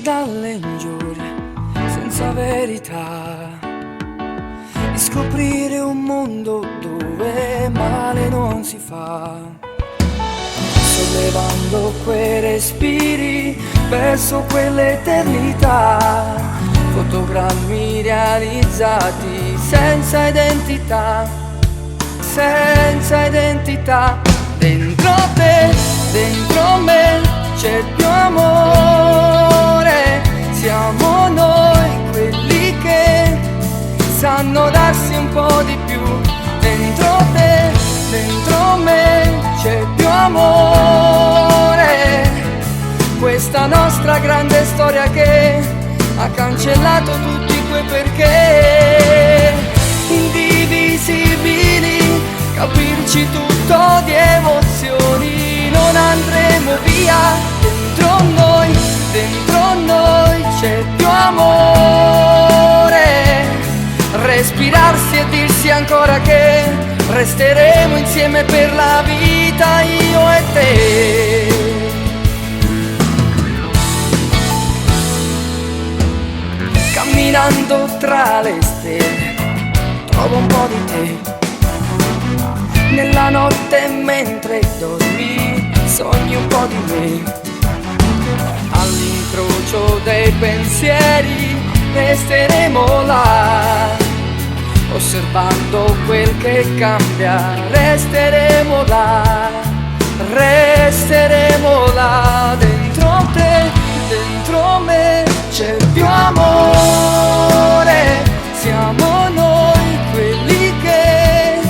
dalle ingiurie senza verità, di scoprire un mondo dove male non si fa, sollevando quei respiri verso quell'eternità, fotogrammi realizzati senza identità, senza identità. Dentro te, dentro me c'è più amore, siamo noi quelli che sanno darsi un po' di più. Dentro te, dentro me c'è più amore, questa nostra grande storia che ha cancellato tutti quei perché indivisibili, capirci tutto di emozioni, non andremo via. Dentro noi c'è più amore, respirarsi e dirsi ancora che resteremo insieme per la vita, io e te. Camminando tra le stelle trovo un po' di te, nella notte mentre dormi sogni un po' di me. All'incrocio dei pensieri resteremo là, osservando quel che cambia. Resteremo là, resteremo là. Dentro te, dentro me c'è più amore, siamo noi quelli che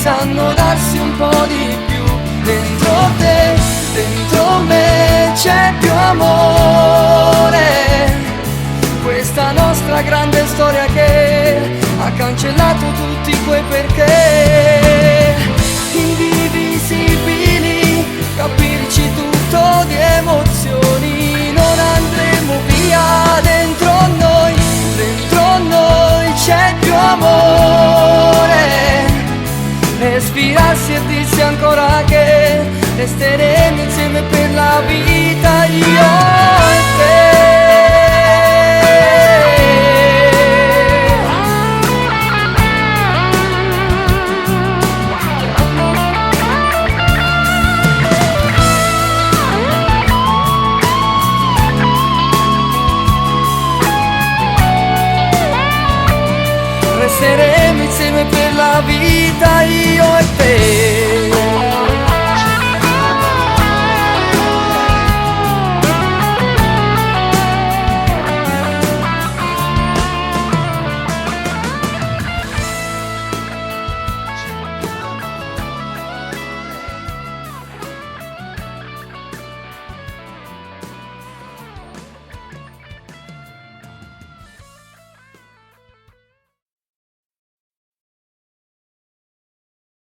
sanno darsi un po' di più. Dentro te, dentro me c'è più amore, questa nostra grande storia che ha cancellato tutti quei perché indivisibili, capirci tutto di emozioni, non andremo via. Dentro noi c'è più amore, respirarsi e dirsi ancora che resteremo insieme per la vita, io e te. Resteremo insieme per la vita, io e te.